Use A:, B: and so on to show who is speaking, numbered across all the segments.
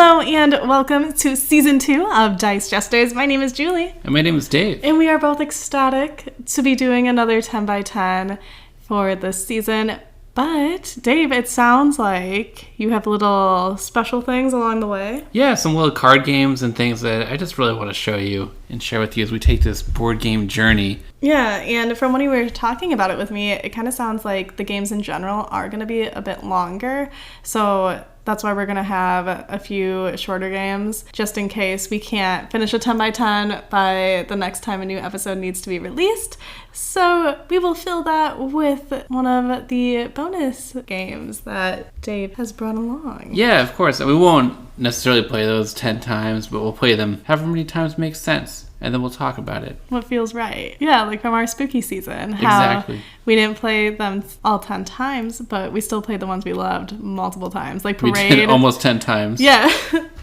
A: Hello and welcome to Season 2 of Dice Jesters. My name is Julie.
B: And my name is Dave.
A: And we are both ecstatic to be doing another 10 by 10 for this season. But, Dave, it sounds like you have little special things along the way.
B: Yeah, some little card games and things that I just really want to show you and share with you as we take this board game journey.
A: Yeah, and from when you were talking about it with me, it kind of sounds like the games in general are going to be a bit longer. So that's why we're going to have a few shorter games, just in case we can't finish a 10 by 10 by the next time a new episode needs to be released. So we will fill that with one of the bonus games that Dave has brought along.
B: Yeah, of course. We won't necessarily play those 10 times, but we'll play them however many times makes sense. And then we'll talk about it.
A: What feels right. Yeah, like from our spooky season. How
B: exactly.
A: We didn't play them all 10 times, but we still played the ones we loved multiple times. Like Parade.
B: We did almost 10 times.
A: Yeah.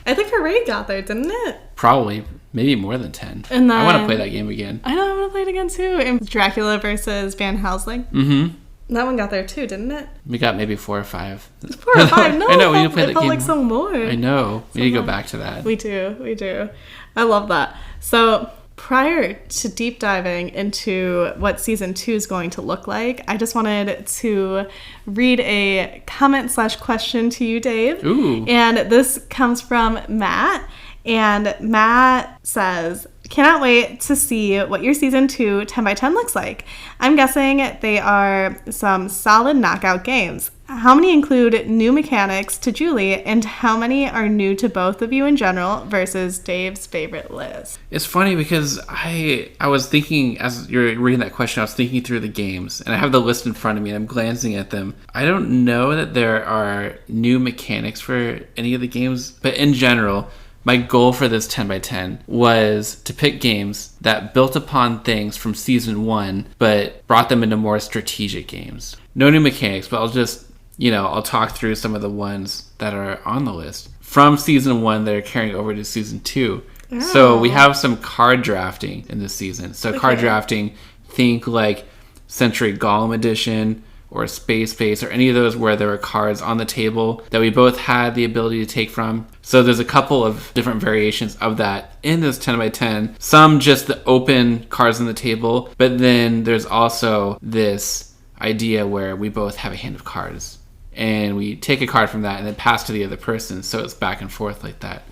A: I think Parade got there, didn't it?
B: Probably. Maybe more than 10.
A: And then,
B: I want to play that game again.
A: I know, I want to play it again too. And Dracula versus Van Helsing.
B: Mm-hmm.
A: That one got there too, didn't it?
B: We got maybe 4 or 5.
A: 4 or 5? No,
B: I know, we need to play that
A: felt
B: game.
A: like some more.
B: I know. We need to go back to that.
A: We do. I love that. So prior to deep diving into what season 2 is going to look like, I just wanted to read a comment/question to you, Dave.
B: Ooh.
A: And this comes from Matt. And Matt says, cannot wait to see what your season 2 10 by 10 looks like. I'm guessing they are some solid knockout games. How many include new mechanics to Julie, and how many are new to both of you in general versus Dave's favorite list?
B: It's funny because I was thinking, as you're reading that question, I was thinking through the games, and I have the list in front of me, and I'm glancing at them. I don't know that there are new mechanics for any of the games, but in general, my goal for this 10 by 10 was to pick games that built upon things from season 1, but brought them into more strategic games. No new mechanics, but I'll talk through some of the ones that are on the list from season 1 that are carrying over to season 2. Oh. So we have some card drafting in this season. So okay. Card drafting, think like Century Golem Edition or Space Base or any of those where there are cards on the table that we both had the ability to take from. So there's a couple of different variations of that in this 10 by 10. Some just the open cards on the table, but then there's also this idea where we both have a hand of cards. And we take a card from that and then pass to the other person, so it's back and forth like that.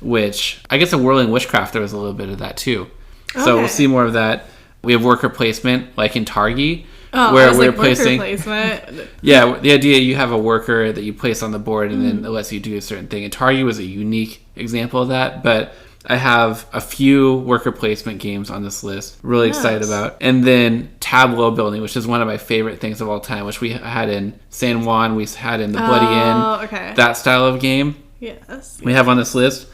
B: Which, I guess in Whirling Witchcraft, there was a little bit of that too. Okay. So we'll see more of that. We have worker placement, like in Targi, where we're placing. Worker placement. Yeah, the idea you have a worker that you place on the board and then it lets you do a certain thing. And Targi was a unique example of that, but I have a few worker placement games on this list. Really excited about. And then tableau building, which is one of my favorite things of all time, which we had in San Juan. We had in the Bloody Inn. Okay. That style of game.
A: Yes.
B: We have on this list.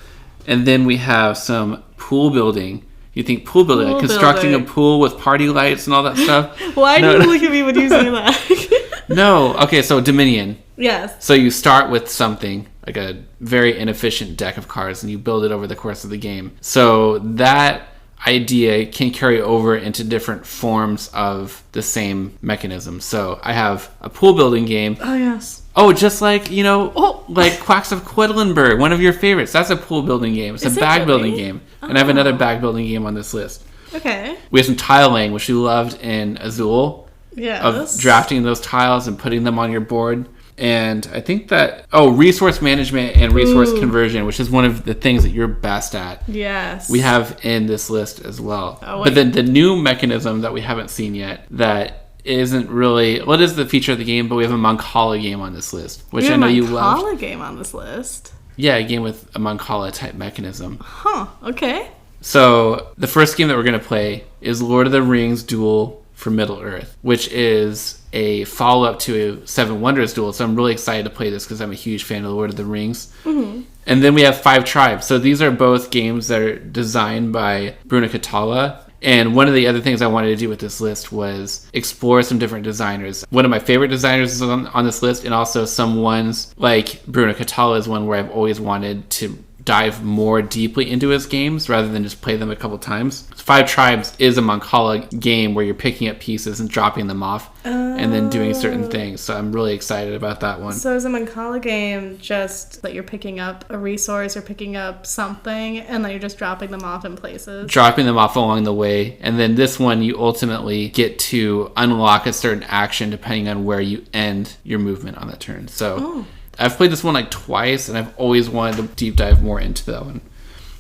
B: And then we have some pool building. You think pool building, like constructing a pool with party lights and all that stuff?
A: Why do you look at me when you say that?
B: No. Okay, so Dominion.
A: Yes.
B: So you start with something, like a very inefficient deck of cards, and you build it over the course of the game. So that idea can carry over into different forms of the same mechanism. So I have a pool building game.
A: Oh, yes.
B: Oh, just like, like Quacks of Quedlinburg, one of your favorites. That's a pool building game. It's a bag building game. And I have another bag building game on this list.
A: Okay.
B: We have some tile laying, which we loved in Azul.
A: Yes.
B: Of drafting those tiles and putting them on your board. And I think that, resource management and resource conversion, which is one of the things that you're best at.
A: Yes.
B: We have in this list as well. But then the new mechanism that we haven't seen yet that isn't really, it is the feature of the game, but we have a Mancala game on this list, which I know you love.
A: A Mancala game on this list?
B: Yeah, a game with a Mancala type mechanism.
A: Huh, okay.
B: So the first game that we're going to play is Lord of the Rings Duel for Middle-earth, which is a follow-up to Seven Wonders Duel. So I'm really excited to play this because I'm a huge fan of Lord of the Rings. Mm-hmm. And then we have Five Tribes. So these are both games that are designed by Bruno Catala. And one of the other things I wanted to do with this list was explore some different designers. One of my favorite designers is on this list, and also some ones like Bruno Catala is one where I've always wanted to dive more deeply into his games rather than just play them a couple times. Five Tribes is a Mancala game where you're picking up pieces and dropping them off and then doing certain things. So I'm really excited about that one.
A: So is a Mancala game just that you're picking up a resource or picking up something and then you're just dropping them off in places?
B: Dropping them off along the way. And then this one, you ultimately get to unlock a certain action depending on where you end your movement on that turn. So I've played this one like twice, and I've always wanted to deep dive more into that one.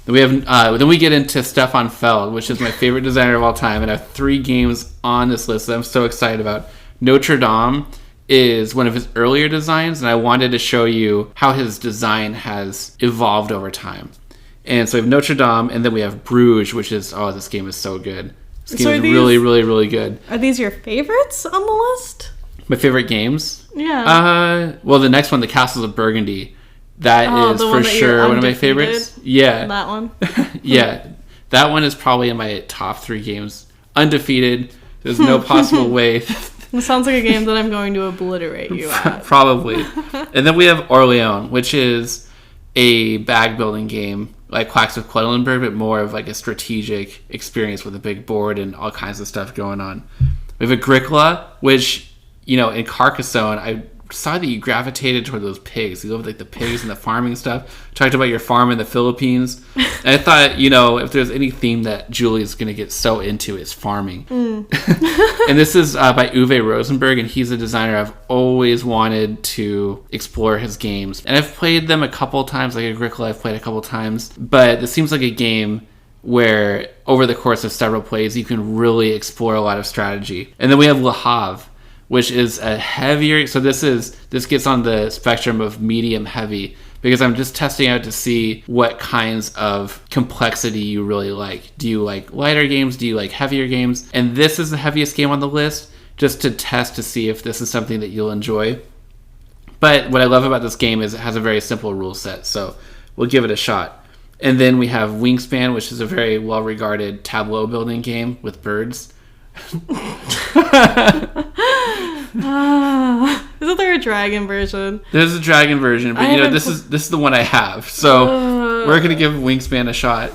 B: Then we get into Stefan Feld, which is my favorite designer of all time, and I have 3 games on this list that I'm so excited about. Notre Dame is one of his earlier designs, and I wanted to show you how his design has evolved over time. And so we have Notre Dame, and then we have Bruges, which is, this game is so good. This game is really, really, really good.
A: Are these your favorites on the list?
B: My favorite games?
A: Yeah.
B: Well, the next one, The Castles of Burgundy. That is for sure one of my favorites. Yeah.
A: That one?
B: Yeah. That one is probably in my top 3 games. Undefeated. There's no possible way.
A: It sounds like a game that I'm going to obliterate you at.
B: Probably. And then we have Orléans, which is a bag building game like Quacks of Quedlinburg, but more of like a strategic experience with a big board and all kinds of stuff going on. We have Agricola, which, in Carcassonne, I saw that you gravitated toward those pigs. You love like the pigs and the farming stuff. Talked about your farm in the Philippines. And I thought, if there's any theme that Julie's going to get so into, it's farming. And this is by Uwe Rosenberg, and he's a designer I've always wanted to explore his games. And I've played them a couple times, like Agricola I've played a couple times. But this seems like a game where over the course of several plays, you can really explore a lot of strategy. And then we have Le Havre, which is a heavier, so this gets on the spectrum of medium heavy, because I'm just testing out to see what kinds of complexity you really like. Do you like lighter games? Do you like heavier games? And this is the heaviest game on the list, just to test to see if this is something that you'll enjoy. But what I love about this game is it has a very simple rule set, so we'll give it a shot. And then we have Wingspan, which is a very well-regarded tableau building game with birds.
A: Isn't there a dragon version?
B: There's a dragon version, but this is the one I have, so we're gonna give Wingspan a shot.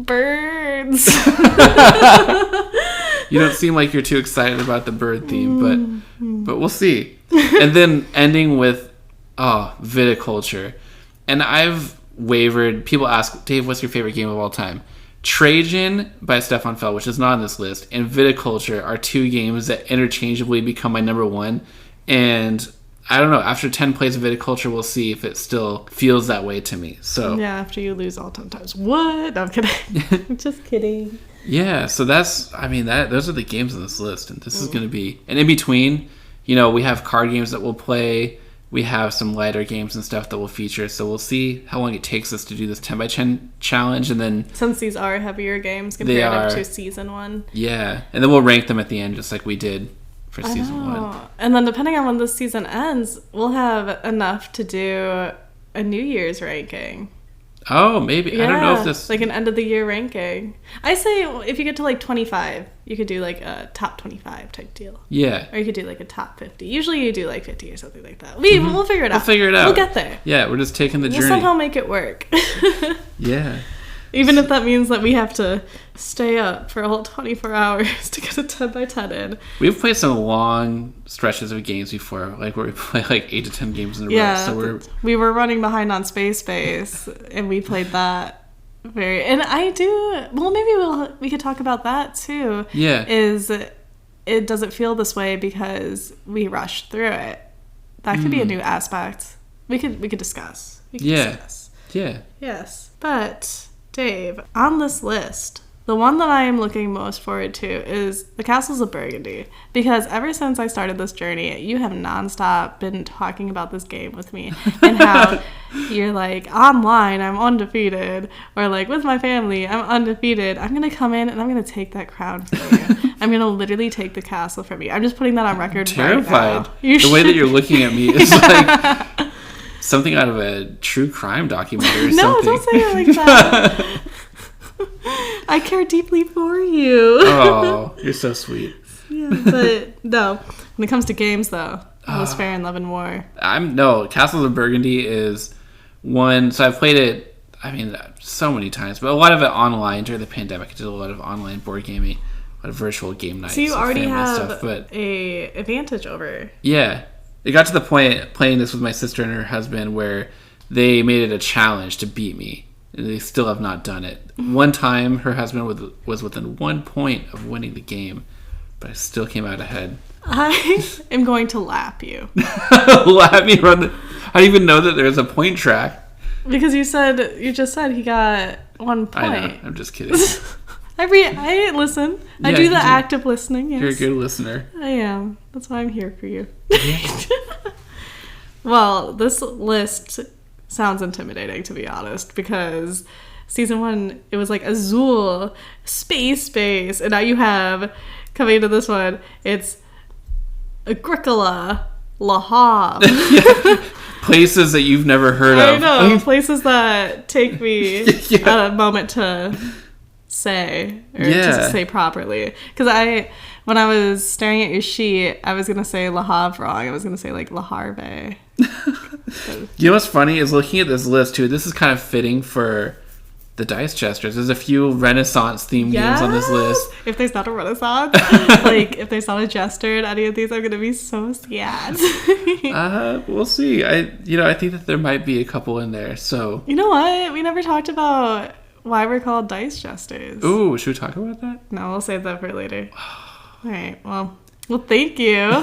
A: Birds.
B: You don't seem like you're too excited about the bird theme, but we'll see. And then ending with viticulture, and I've wavered. People ask, Dave, what's your favorite game of all time? Trajan by Stefan Feld, which is not on this list, and Viticulture are 2 games that interchangeably become my number 1. And I don't know, after 10 plays of Viticulture, we'll see if it still feels that way to me. So
A: yeah, after you lose all 10 times. What? No, I'm kidding. I'm just kidding.
B: Yeah, so those are the games on this list, and this is going to be... And in between, we have card games that we'll play. We have some lighter games and stuff that will feature, so we'll see how long it takes us to do this 10x10 challenge, and then... Since
A: these are heavier games compared to Season 1.
B: Yeah, and then we'll rank them at the end, just like we did for Season 1.
A: And then depending on when this season ends, we'll have enough to do a New Year's ranking.
B: Oh, maybe. Yeah, I don't know if this...
A: like an end-of-the-year ranking. I say if you get to like 25, you could do like a top 25 type deal.
B: Yeah.
A: Or you could do like a top 50. Usually you do like 50 or something like that. We'll figure it out.
B: We'll figure it out.
A: We'll get there.
B: Yeah, we're just taking the journey.
A: We'll somehow make it work.
B: Yeah.
A: Even if that means that we have to stay up for a whole 24 hours to get a 10x10 in.
B: We've played some long stretches of games before, like where we play like 8 to 10 games in a row. So
A: we were running behind on Space Base, and we played that and maybe we could talk about that too.
B: Yeah.
A: It doesn't feel this way because we rushed through it. That could be a new aspect. We could discuss. Discuss.
B: Yeah.
A: Yes. But Dave, on this list, the one that I am looking most forward to is The Castles of Burgundy, because ever since I started this journey, you have nonstop been talking about this game with me and how you're like, online, I'm undefeated, or like, with my family, I'm undefeated. I'm going to come in and I'm going to take that crown from you. I'm going to literally take the castle from you. I'm just putting that on record right now.
B: The way that you're looking at me is like something out of a true crime documentary or something.
A: No, don't say it like that. I care deeply for you.
B: Oh, you're so sweet.
A: Yeah, but no. When it comes to games, though, I was fair in Love and War.
B: Castles of Burgundy is one. So I've played it. I mean, so many times, but a lot of it online during the pandemic. I did a lot of online board gaming, a lot of virtual game nights.
A: So you already have
B: stuff, but
A: a advantage over.
B: Yeah. It got to the point playing this with my sister and her husband where they made it a challenge to beat me. And they still have not done it. One time, her husband was within 1 point of winning the game, but I still came out ahead.
A: I am going to lap you.
B: Lap me run I didn't even know that there's a point track.
A: Because you just said he got 1 point.
B: I know. I'm just kidding.
A: I listen. I do the active listening. Yes.
B: You're a good listener.
A: I am. That's why I'm here for you. Well, this list sounds intimidating, to be honest, because season 1, it was like Azul, space, and now you have, coming into this one, it's Agricola, La Havre.
B: Places that you've never heard of.
A: I know, places that take me a moment to say, or to say properly. Because when I was staring at your sheet, I was going to say La Havre wrong. I was going to say, like, La Harve.
B: You know what's funny is looking at this list, too, this is kind of fitting for the Dice Jesters. There's a few Renaissance-themed games on this list.
A: If there's not a Renaissance, like, if there's not a Jester in any of these, I'm going to be so sad.
B: We'll see. I think that there might be a couple in there, so...
A: You know what? We never talked about why we're called Dice Jesters.
B: Ooh, should we talk about that?
A: No, we'll save that for later. All right, well, thank you.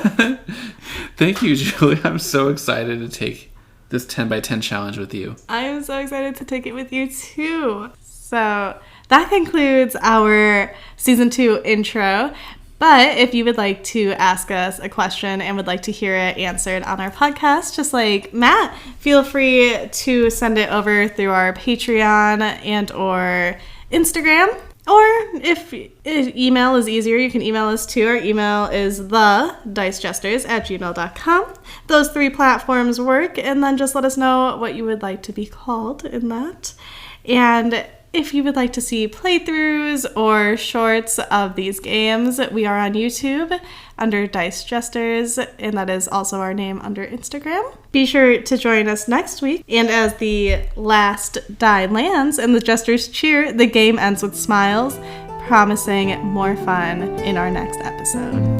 B: Thank you, Julie. I'm so excited to take this 10 by 10 challenge with you.
A: I am so excited to take it with you, too. So that concludes our Season 2 intro. But if you would like to ask us a question and would like to hear it answered on our podcast, just like Matt, feel free to send it over through our Patreon and or Instagram. Or if email is easier, you can email us too. Our email is thedicejesters@gmail.com. Those 3 platforms work, and then just let us know what you would like to be called in that. And if you would like to see playthroughs or shorts of these games, we are on YouTube under Dice Jesters, and that is also our name under Instagram. Be sure to join us next week. And as the last die lands and the Jesters cheer, the game ends with smiles, promising more fun in our next episode.